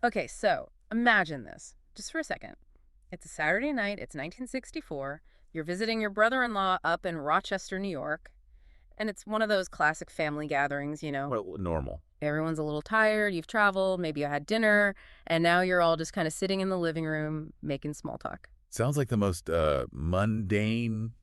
Okay, so imagine this, just for a second. It's a Saturday night, it's 1964. You're visiting your brother-in-law up in Rochester, New York, and it's one of those classic family gatherings, you know. Well, normal. Everyone's a little tired, you've traveled, maybe you had dinner, and now you're all just kind of sitting in the living room making small talk. Sounds like the most mundane,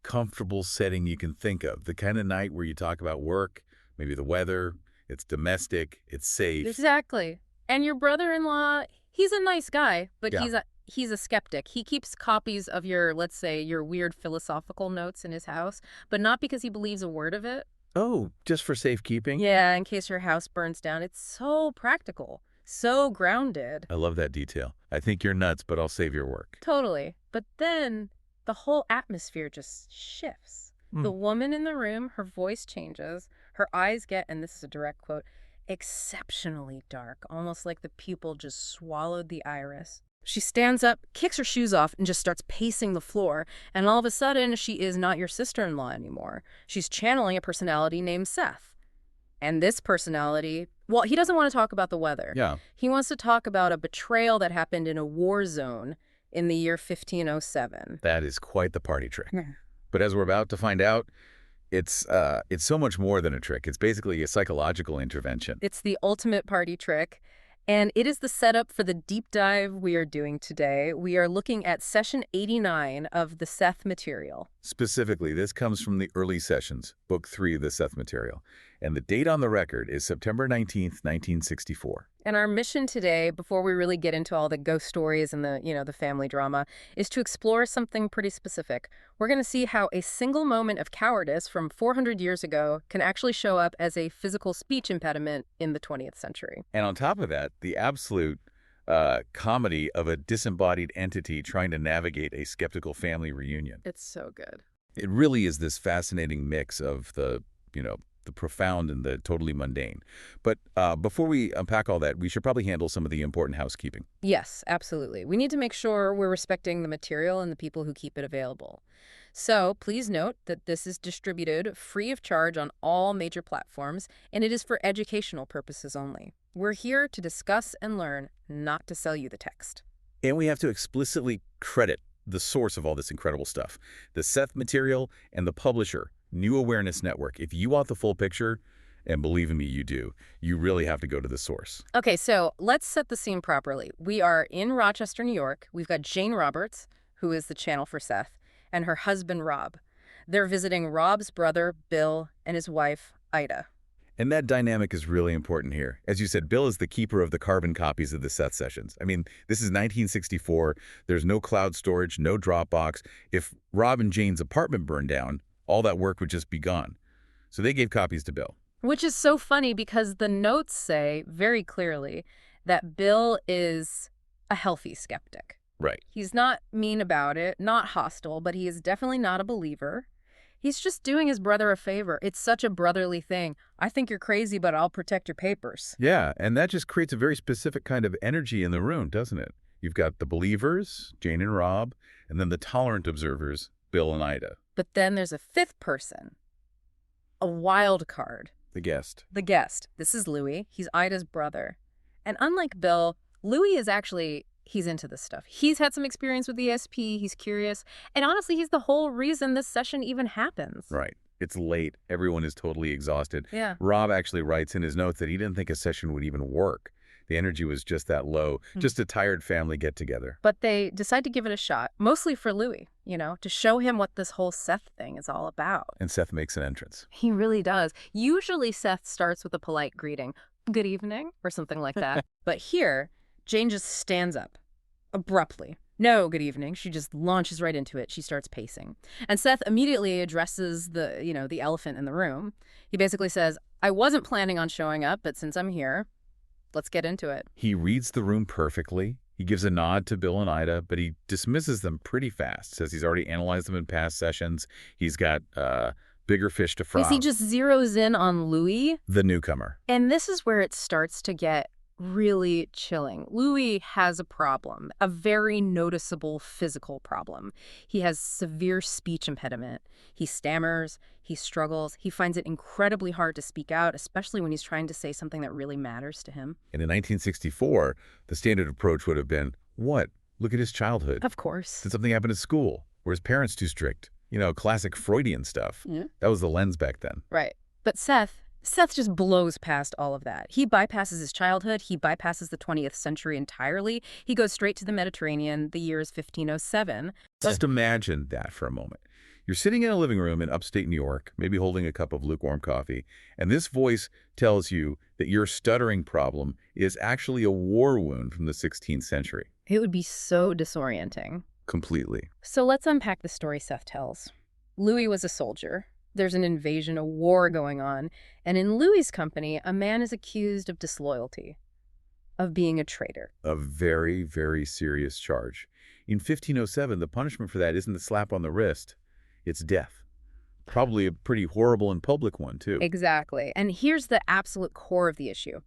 comfortable setting you can think of. The kind of night where you talk about work, maybe the weather, it's domestic, it's safe. Exactly. And your brother-in-law, he's a nice guy, but Yeah. he's a skeptic. He keeps copies of your, let's say, your weird philosophical notes in his house, but not because he believes a word of it. Oh, just for safekeeping? Yeah, in case your house burns down. It's so practical, so grounded. I love that detail. I think you're nuts, but I'll save your work. Totally. But then the whole atmosphere just shifts. The Mm. woman in the room, her voice changes. Her eyes get, and this is a direct quote, exceptionally dark, almost like the pupil just swallowed the iris. She stands up, kicks her shoes off, and just starts pacing the floor. And all of a sudden, she is not your sister-in-law anymore. She's channeling a personality named Seth. And this personality, well, he doesn't want to talk about the weather. Yeah. He wants to talk about a betrayal that happened in a war zone in the year 1507. That is quite the party trick. Yeah. But as we're about to find out, it's so much more than a trick. It's basically a psychological intervention. It's the ultimate party trick, and it is the setup for the deep dive we are doing today. We are looking at session 89 of the Seth Material. Specifically, this comes from the early sessions, Book 3 of the Seth Material. And the date on the record is September 19th, 1964. And our mission today, before we really get into all the ghost stories and the family drama, is to explore something pretty specific. We're going to see how a single moment of cowardice from 400 years ago can actually show up as a physical speech impediment in the 20th century. And on top of that, the absolute comedy of a disembodied entity trying to navigate a skeptical family reunion. It's so good. It really is this fascinating mix of the profound and the totally mundane. But before we unpack all that, we should probably handle some of the important housekeeping. Yes, absolutely. We need to make sure we're respecting the material and the people who keep it available. So please note that this is distributed free of charge on all major platforms, and it is for educational purposes only. We're here to discuss and learn, not to sell you the text. And we have to explicitly credit the source of all this incredible stuff, the Seth Material and the publisher, New Awareness Network. If you want the full picture, and believe in me, you do, you really have to go to the source. Okay, so let's set the scene properly. We are in Rochester, New York. We've got Jane Roberts, who is the channel for Seth, and her husband, Rob. They're visiting Rob's brother, Bill, and his wife, Ida. And that dynamic is really important here. As you said, Bill is the keeper of the carbon copies of the Seth sessions. I mean, this is 1964. There's no cloud storage, no Dropbox. If Rob and Jane's apartment burned down, all that work would just be gone. So they gave copies to Bill. Which is so funny because the notes say very clearly that Bill is a healthy skeptic. Right. He's not mean about it, not hostile, but he is definitely not a believer. He's just doing his brother a favor. It's such a brotherly thing. I think you're crazy, but I'll protect your papers. Yeah, and that just creates a very specific kind of energy in the room, doesn't it? You've got the believers, Jane and Rob, and then the tolerant observers, Bill and Ida. But then there's a fifth person, a wild card. The guest. The guest. This is Louie. He's Ida's brother. And unlike Bill, Louie is actually, he's into this stuff. He's had some experience with ESP. He's curious. And honestly, he's the whole reason this session even happens. Right. It's late. Everyone is totally exhausted. Yeah. Rob actually writes in his notes that he didn't think a session would even work. The energy was just that low, just a tired family get-together. But they decide to give it a shot, mostly for Louie, to show him what this whole Seth thing is all about. And Seth makes an entrance. He really does. Usually Seth starts with a polite greeting, good evening, or something like that. But here, Jane just stands up, abruptly. No, good evening. She just launches right into it. She starts pacing. And Seth immediately addresses the elephant in the room. He basically says, I wasn't planning on showing up, but since I'm here, let's get into it. He reads the room perfectly. He gives a nod to Bill and Ida, but he dismisses them pretty fast. Says he's already analyzed them in past sessions. He's got bigger fish to fry. He just zeroes in on Louie. The newcomer. And this is where it starts to get really chilling. Louie has a problem, a very noticeable physical problem. He has severe speech impediment. He stammers, he struggles, he finds it incredibly hard to speak out, especially when he's trying to say something that really matters to him. And in 1964, the standard approach would have been, what? Look at his childhood. Of course. Did something happen at school? Were his parents too strict? You know, classic Freudian stuff. Yeah. That was the lens back then. Right. But Seth just blows past all of that. He bypasses his childhood. He bypasses the 20th century entirely. He goes straight to the Mediterranean. The year is 1507. Just imagine that for a moment. You're sitting in a living room in upstate New York, maybe holding a cup of lukewarm coffee, and this voice tells you that your stuttering problem is actually a war wound from the 16th century. It would be so disorienting. Completely. So let's unpack the story Seth tells. Louie was a soldier. There's an invasion, a war going on, and in Louie's company, a man is accused of disloyalty, of being a traitor. A very, very serious charge. In 1507, the punishment for that isn't the slap on the wrist, it's death. Probably a pretty horrible and public one, too. Exactly. And here's the absolute core of the issue.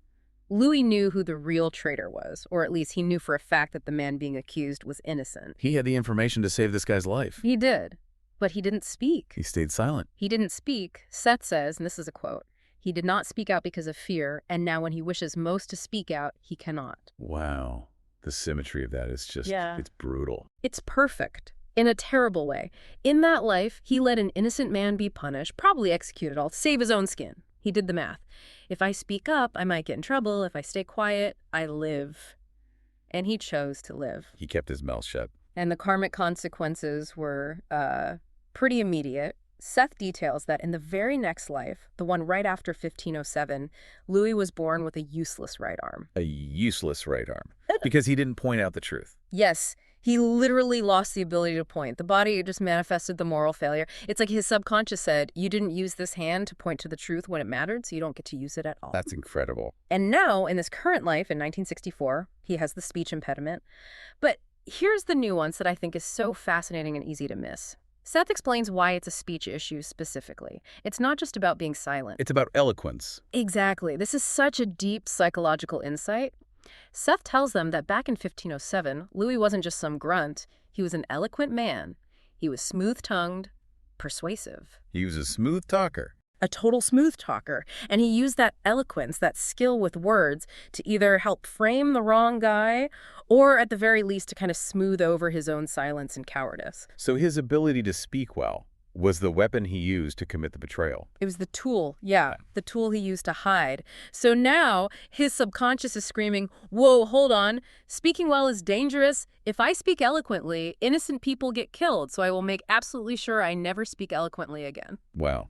Louie knew who the real traitor was, or at least he knew for a fact that the man being accused was innocent. He had the information to save this guy's life. He did. But he didn't speak. He stayed silent. He didn't speak. Seth says, and this is a quote, "He did not speak out because of fear, and now when he wishes most to speak out, he cannot." Wow. The symmetry of that is just, it's brutal. It's perfect, in a terrible way. In that life, he let an innocent man be punished, probably executed all, to save his own skin. He did the math. If I speak up, I might get in trouble. If I stay quiet, I live. And he chose to live. He kept his mouth shut. And the karmic consequences were pretty immediate. Seth details that in the very next life, the one right after 1507, Louie was born with a useless right arm. A useless right arm. Because he didn't point out the truth. Yes, he literally lost the ability to point. The body just manifested the moral failure. It's like his subconscious said, you didn't use this hand to point to the truth when it mattered, so you don't get to use it at all. That's incredible. And now, in this current life, in 1964, he has the speech impediment. But here's the nuance that I think is so fascinating and easy to miss. Seth explains why it's a speech issue specifically. It's not just about being silent. It's about eloquence. Exactly. This is such a deep psychological insight. Seth tells them that back in 1507, Louie wasn't just some grunt. He was an eloquent man. He was smooth-tongued, persuasive. He was a smooth talker. A total smooth talker. And he used that eloquence, that skill with words, to either help frame the wrong guy or at the very least to kind of smooth over his own silence and cowardice. So his ability to speak well was the weapon he used to commit the betrayal. It was the tool, the tool he used to hide. So now his subconscious is screaming, whoa, hold on, speaking well is dangerous. If I speak eloquently, innocent people get killed, so I will make absolutely sure I never speak eloquently again. Wow.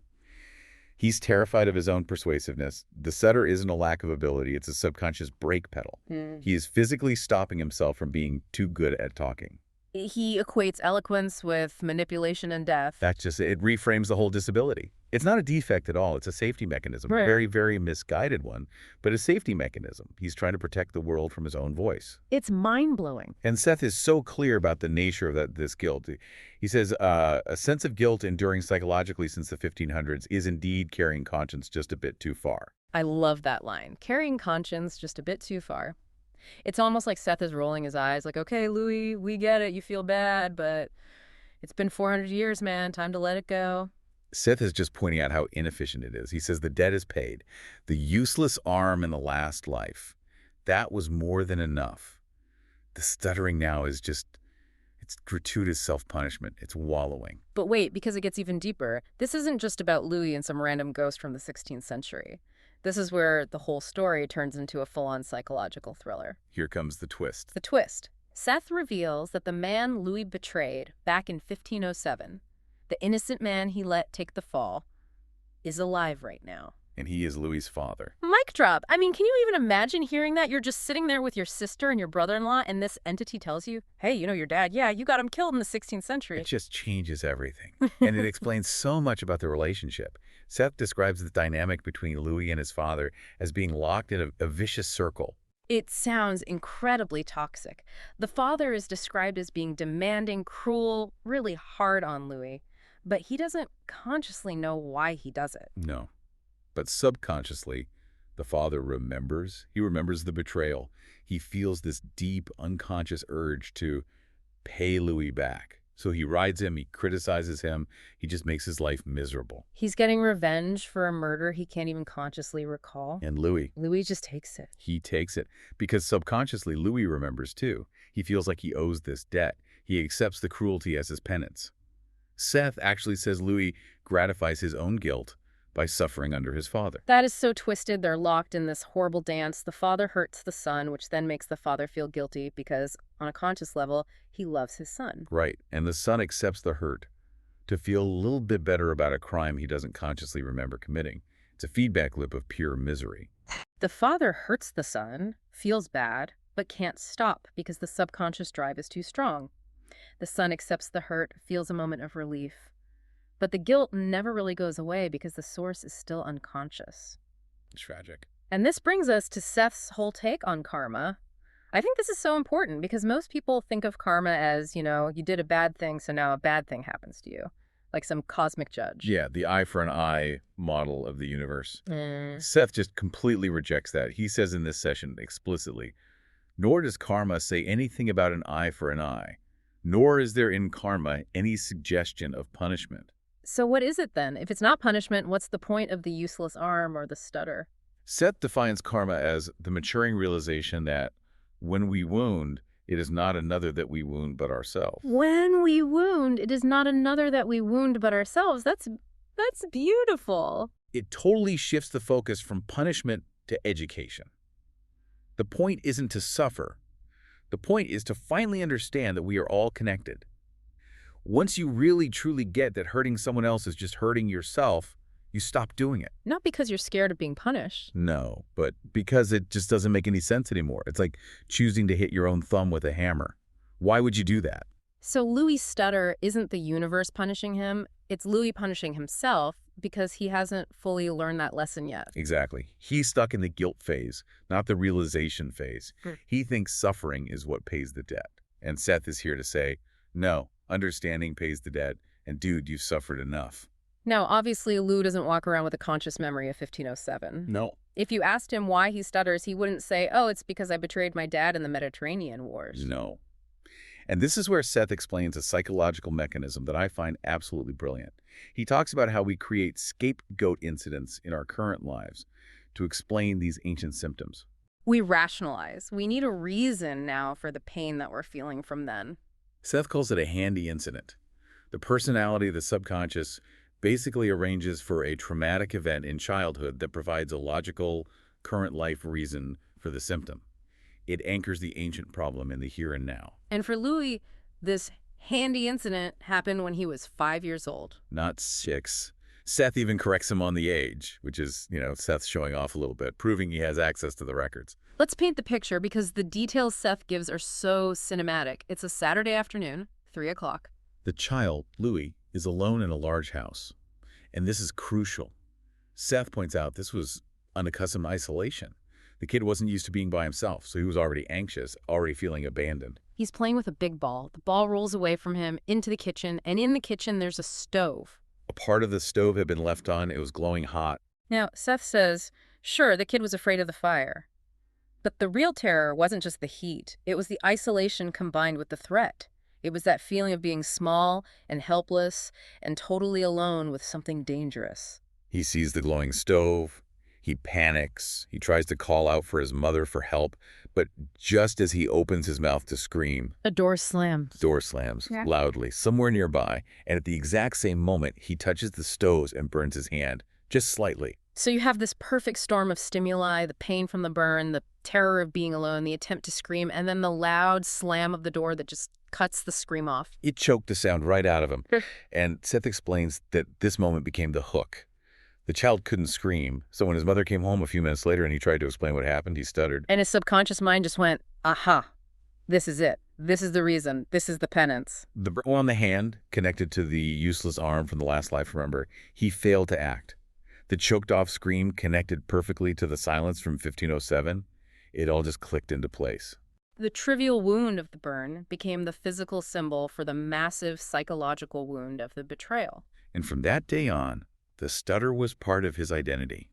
He's terrified of his own persuasiveness. The stutter isn't a lack of ability, it's a subconscious brake pedal. He is physically stopping himself from being too good at talking. He equates eloquence with manipulation and death. It reframes the whole disability. It's not a defect at all. It's a safety mechanism. Right. A very, very misguided one, but a safety mechanism. He's trying to protect the world from his own voice. It's mind-blowing. And Seth is so clear about the nature of this guilt. He says, a sense of guilt enduring psychologically since the 1500s is indeed carrying conscience just a bit too far. I love that line. Carrying conscience just a bit too far. It's almost like Seth is rolling his eyes like, okay, Louie, we get it. You feel bad, but it's been 400 years, man. Time to let it go. Seth is just pointing out how inefficient it is. He says the debt is paid. The useless arm in the last life, that was more than enough. The stuttering now is just, it's gratuitous self-punishment. It's wallowing. But wait, because it gets even deeper. This isn't just about Louie and some random ghost from the 16th century. This is where the whole story turns into a full-on psychological thriller. Here comes the twist. The twist. Seth reveals that the man Louie betrayed back in 1507, the innocent man he let take the fall, is alive right now. And he is Louie's father. Mic drop. I mean, can you even imagine hearing that? You're just sitting there with your sister and your brother-in-law, and this entity tells you, hey, you know your dad, yeah, you got him killed in the 16th century. It just changes everything. And it explains so much about the relationship. Seth describes the dynamic between Louie and his father as being locked in a vicious circle. It sounds incredibly toxic. The father is described as being demanding, cruel, really hard on Louie, but he doesn't consciously know why he does it. No. But subconsciously, The father remembers. He remembers the betrayal. He feels this deep, unconscious urge to pay Louie back. So he rides him, he criticizes him, he just makes his life miserable. He's getting revenge for a murder he can't even consciously recall. And Louie just takes it. he takes it because subconsciously Louie remembers too. He feels like he owes this debt. He accepts the cruelty as his penance. Seth actually says Louie gratifies his own guilt by suffering under his father. That is so twisted. They're locked in this horrible dance. The father hurts the son, which then makes the father feel guilty because, on a conscious level, he loves his son. Right, and the son accepts the hurt to feel a little bit better about a crime he doesn't consciously remember committing. It's a feedback loop of pure misery. The father hurts the son, feels bad, but can't stop because the subconscious drive is too strong. The son accepts the hurt, feels a moment of relief. But the guilt never really goes away because the source is still unconscious. It's tragic. And this brings us to Seth's whole take on karma. I think this is so important because most people think of karma as, you did a bad thing, so now a bad thing happens to you. Like some cosmic judge. Yeah, the eye for an eye model of the universe. Seth just completely rejects that. He says in this session explicitly, nor does karma say anything about an eye for an eye, nor is there in karma any suggestion of punishment. So what is it then? If it's not punishment, what's the point of the useless arm or the stutter? Seth defines karma as the maturing realization that when we wound, it is not another that we wound but ourselves. When we wound, it is not another that we wound but ourselves. That's beautiful. It totally shifts the focus from punishment to education. The point isn't to suffer. The point is to finally understand that we are all connected. Once you really truly get that hurting someone else is just hurting yourself, you stop doing it. Not because you're scared of being punished. No, but because it just doesn't make any sense anymore. It's like choosing to hit your own thumb with a hammer. Why would you do that? So Louie's stutter isn't the universe punishing him. It's Louie punishing himself because he hasn't fully learned that lesson yet. Exactly. He's stuck in the guilt phase, not the realization phase. He thinks suffering is what pays the debt. And Seth is here to say, no, understanding pays the debt, and dude, you've suffered enough. Now, obviously, Lou doesn't walk around with a conscious memory of 1507. No. If you asked him why he stutters, he wouldn't say, oh, it's because I betrayed my dad in the Mediterranean Wars. No. And this is where Seth explains a psychological mechanism that I find absolutely brilliant. He talks about how we create scapegoat incidents in our current lives to explain these ancient symptoms. We rationalize. We need a reason now for the pain that we're feeling from then. Seth calls it a handy incident. The personality of the subconscious basically arranges for a traumatic event in childhood that provides a logical, current life reason for the symptom. It anchors the ancient problem in the here and now. And for Louie, this handy incident happened when he was 5 years old. Not 6. Seth even corrects him on the age, which is, Seth showing off a little bit, proving he has access to the records. Let's paint the picture because the details Seth gives are so cinematic. It's a Saturday afternoon, 3 o'clock. The child, Louie, is alone in a large house. And this is crucial. Seth points out this was unaccustomed isolation. The kid wasn't used to being by himself, so he was already anxious, already feeling abandoned. He's playing with a big ball. The ball rolls away from him into the kitchen, and in the kitchen there's a stove. A part of the stove had been left on. It was glowing hot. Now, Seth says, sure, the kid was afraid of the fire. But the real terror wasn't just the heat. It was the isolation combined with the threat. It was that feeling of being small and helpless and totally alone with something dangerous. He sees the glowing stove. He panics. He tries to call out for his mother for help. But just as he opens his mouth to scream, a door slams. Door slams loudly somewhere nearby. And at the exact same moment, he touches the stoves and burns his hand, just slightly. So you have this perfect storm of stimuli, the pain from the burn, the terror of being alone, the attempt to scream, and then the loud slam of the door that just cuts the scream off. It choked the sound right out of him. And Seth explains that this moment became the hook. The child couldn't scream, so when his mother came home a few minutes later and he tried to explain what happened, he stuttered. And his subconscious mind just went, aha, this is it. This is the reason. This is the penance. The burn on the hand, connected to the useless arm from the last life, remember, he failed to act. The choked-off scream connected perfectly to the silence from 1507. It all just clicked into place. The trivial wound of the burn became the physical symbol for the massive psychological wound of the betrayal. And from that day on, the stutter was part of his identity.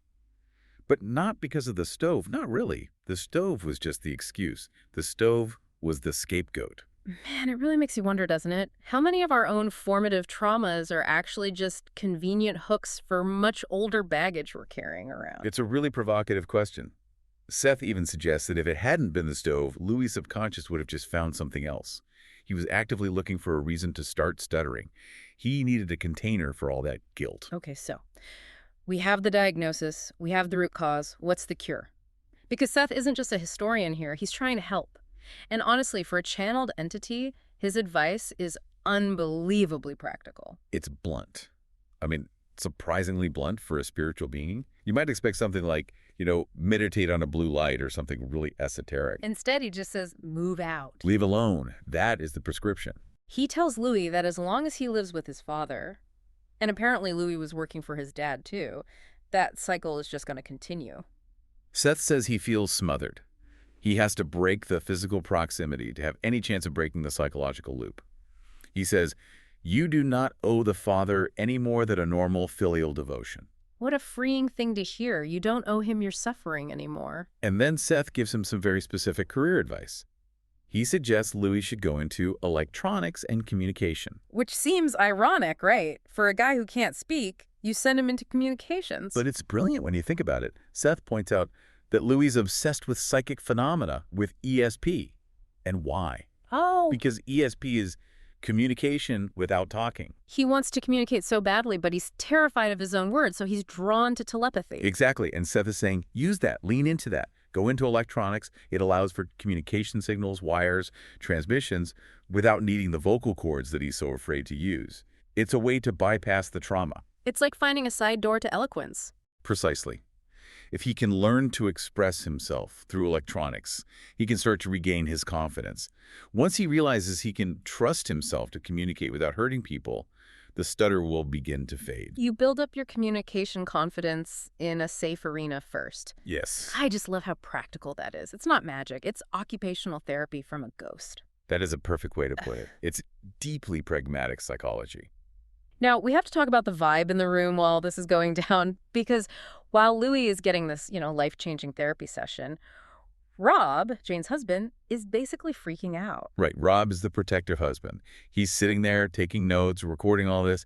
But not because of the stove. Not really. The stove was just the excuse. The stove was the scapegoat. Man, it really makes you wonder, doesn't it? How many of our own formative traumas are actually just convenient hooks for much older baggage we're carrying around? It's a really provocative question. Seth even suggests that if it hadn't been the stove, Louie's subconscious would have just found something else. He was actively looking for a reason to start stuttering. He needed a container for all that guilt. Okay, so we have the diagnosis, we have the root cause. What's the cure? Because Seth isn't just a historian here, he's trying to help. And honestly, for a channeled entity, his advice is unbelievably practical. It's blunt. I mean, surprisingly blunt for a spiritual being. You might expect something like, meditate on a blue light or something really esoteric. Instead, he just says, move out. Leave alone. That is the prescription. He tells Louie that as long as he lives with his father, and apparently Louie was working for his dad too, that cycle is just going to continue. Seth says he feels smothered. He has to break the physical proximity to have any chance of breaking the psychological loop. He says, you do not owe the father any more than a normal filial devotion. What a freeing thing to hear. You don't owe him your suffering anymore. And then Seth gives him some very specific career advice. He suggests Louie should go into electronics and communication. Which seems ironic, right? For a guy who can't speak, you send him into communications. But it's brilliant when you think about it. Seth points out that Louie's obsessed with psychic phenomena with ESP. And why? Oh. Because ESP is communication without talking. He wants to communicate so badly, but he's terrified of his own words, so he's drawn to telepathy. Exactly. And Seth is saying, use that, lean into that. Go into electronics. It allows for communication signals, wires, transmissions, without needing the vocal cords that he's so afraid to use. It's a way to bypass the trauma. It's like finding a side door to eloquence. Precisely. If he can learn to express himself through electronics, he can start to regain his confidence. Once he realizes he can trust himself to communicate without hurting people, the stutter will begin to fade. You build up your communication confidence in a safe arena first. Yes. I just love how practical that is. It's not magic. It's occupational therapy from a ghost. That is a perfect way to put it. It's deeply pragmatic psychology. Now, we have to talk about the vibe in the room while this is going down, because while Louie is getting this, life-changing therapy session, Rob, Jane's husband, is basically freaking out. Right. Rob is the protective husband. He's sitting there taking notes, recording all this,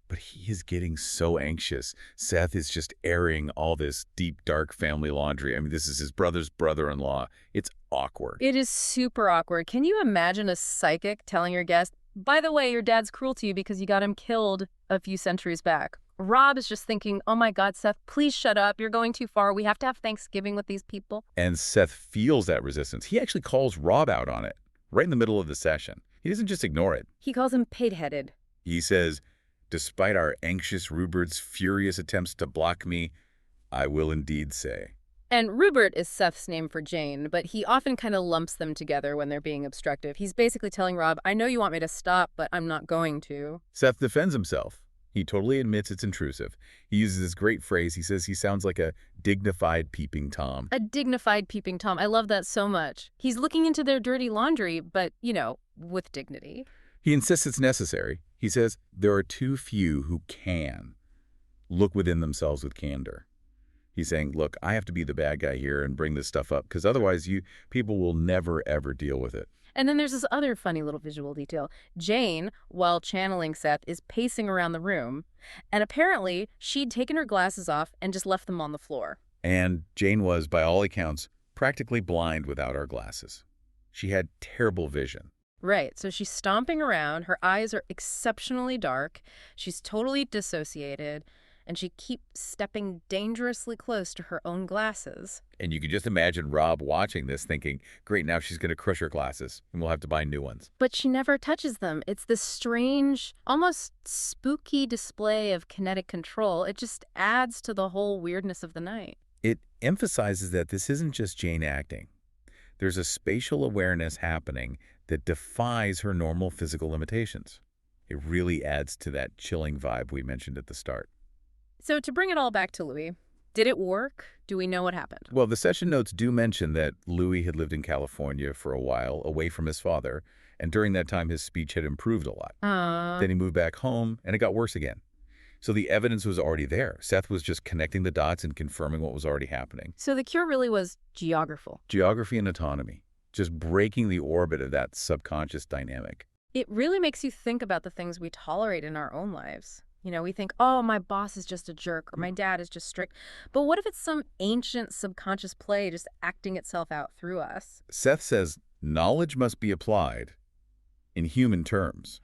but he is getting so anxious. Seth is just airing all this deep, dark family laundry. I mean, this is his brother's brother-in-law. It's awkward. It is super awkward. Can you imagine a psychic telling your guest, by the way, your dad's cruel to you because you got him killed a few centuries back? Rob is just thinking, oh my God, Seth, please shut up. You're going too far. We have to have Thanksgiving with these people. And Seth feels that resistance. He actually calls Rob out on it right in the middle of the session. He doesn't just ignore it. He calls him pig-headed. He says, despite our anxious Rupert's furious attempts to block me, I will indeed say. And Ruburt is Seth's name for Jane, but he often kind of lumps them together when they're being obstructive. He's basically telling Rob, I know you want me to stop, but I'm not going to. Seth defends himself. He totally admits it's intrusive. He uses this great phrase. He says he sounds like a dignified peeping Tom. A dignified peeping Tom. I love that so much. He's looking into their dirty laundry, but, with dignity. He insists it's necessary. He says there are too few who can look within themselves with candor. He's saying, look, I have to be the bad guy here and bring this stuff up because otherwise people will never, ever deal with it. And then there's this other funny little visual detail. Jane, while channeling Seth, is pacing around the room, and apparently she'd taken her glasses off and just left them on the floor. And Jane was, by all accounts, practically blind without our glasses. She had terrible vision. Right, so she's stomping around, her eyes are exceptionally dark, she's totally dissociated, and she keeps stepping dangerously close to her own glasses. And you can just imagine Rob watching this thinking, great, now she's going to crush her glasses, and we'll have to buy new ones. But she never touches them. It's this strange, almost spooky display of kinetic control. It just adds to the whole weirdness of the night. It emphasizes that this isn't just Jane acting. There's a spatial awareness happening that defies her normal physical limitations. It really adds to that chilling vibe we mentioned at the start. So to bring it all back to Louie, did it work? Do we know what happened? Well, the session notes do mention that Louie had lived in California for a while, away from his father, and during that time his speech had improved a lot. Then he moved back home, and it got worse again. So the evidence was already there. Seth was just connecting the dots and confirming what was already happening. So the cure really was geographical. Geography and autonomy, just breaking the orbit of that subconscious dynamic. It really makes you think about the things we tolerate in our own lives. You know, we think, oh, my boss is just a jerk or my dad is just strict. But what if it's some ancient subconscious play just acting itself out through us? Seth says knowledge must be applied in human terms.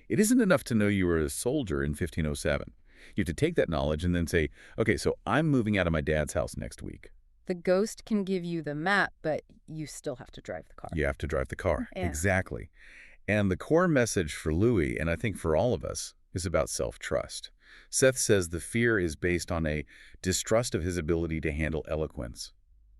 It isn't enough to know you were a soldier in 1507. You have to take that knowledge and then say, okay, so I'm moving out of my dad's house next week. The ghost can give you the map, but you still have to drive the car. You have to drive the car. Yeah. Exactly. And the core message for Louie, and I think for all of us, is about self-trust. Seth says the fear is based on a distrust of his ability to handle eloquence.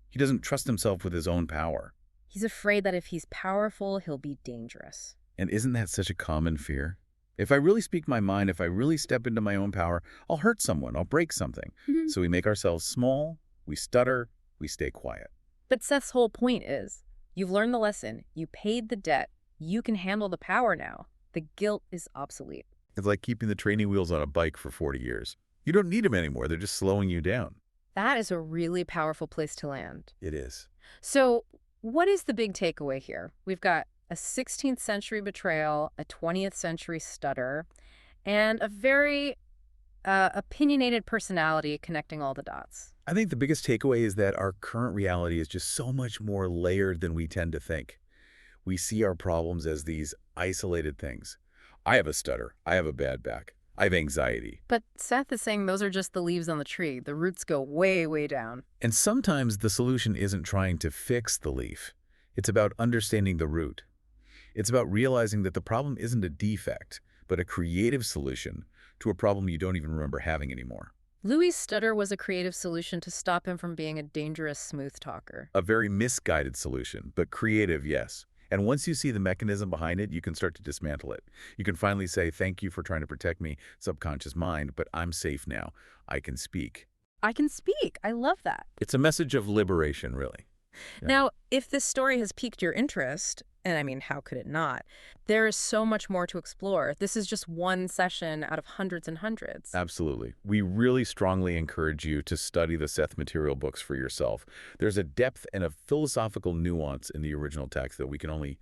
He doesn't trust himself with his own power. He's afraid that if he's powerful, he'll be dangerous. And isn't that such a common fear? If I really speak my mind, if I really step into my own power, I'll hurt someone, I'll break something. So we make ourselves small, we stutter, we stay quiet. But Seth's whole point is, you've learned the lesson, you paid the debt, you can handle the power now. The guilt is obsolete. It's like keeping the training wheels on a bike for 40 years. You don't need them anymore, they're just slowing you down. That is a really powerful place to land. It is. So what is the big takeaway here? We've got a 16th century betrayal, a 20th century stutter, and a very opinionated personality connecting all the dots. I think the biggest takeaway is that our current reality is just so much more layered than we tend to think. We see our problems as these isolated things. I have a stutter. I have a bad back. I have anxiety. But Seth is saying those are just the leaves on the tree. The roots go way, way down. And sometimes the solution isn't trying to fix the leaf. It's about understanding the root. It's about realizing that the problem isn't a defect, but a creative solution to a problem you don't even remember having anymore. Louie's stutter was a creative solution to stop him from being a dangerous smooth talker. A very misguided solution, but creative, yes. And once you see the mechanism behind it, you can start to dismantle it. You can finally say, thank you for trying to protect me, subconscious mind, but I'm safe now. I can speak. I can speak. I love that. It's a message of liberation, really. Yeah. Now, if this story has piqued your interest, and I mean, how could it not? There is so much more to explore. This is just one session out of hundreds and hundreds. Absolutely. We really strongly encourage you to study the Seth Material books for yourself. There's a depth and a philosophical nuance in the original text that we can only,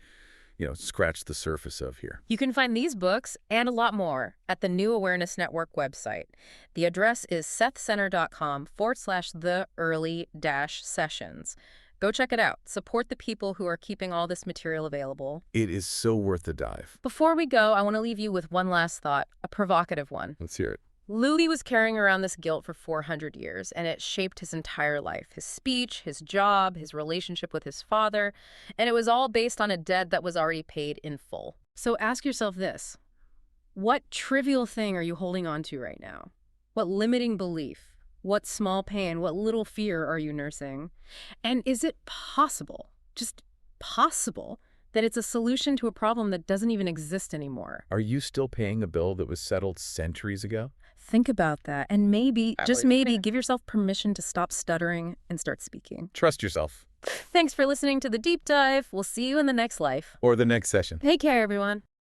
scratch the surface of here. You can find these books and a lot more at the New Awareness Network website. The address is sethcenter.com/the-early-sessions. Go check it out. Support the people who are keeping all this material available. It is so worth the dive. Before we go, I want to leave you with one last thought, a provocative one. Let's hear it. Louie was carrying around this guilt for 400 years, and it shaped his entire life, his speech, his job, his relationship with his father, and it was all based on a debt that was already paid in full. So ask yourself this. What trivial thing are you holding on to right now? What limiting belief? What small pain, what little fear are you nursing? And is it possible, just possible, that it's a solution to a problem that doesn't even exist anymore? Are you still paying a bill that was settled centuries ago? Think about that, and maybe, just maybe, give yourself permission to stop stuttering and start speaking. Trust yourself. Thanks for listening to The Deep Dive. We'll see you in the next life. Or the next session. Take care, everyone.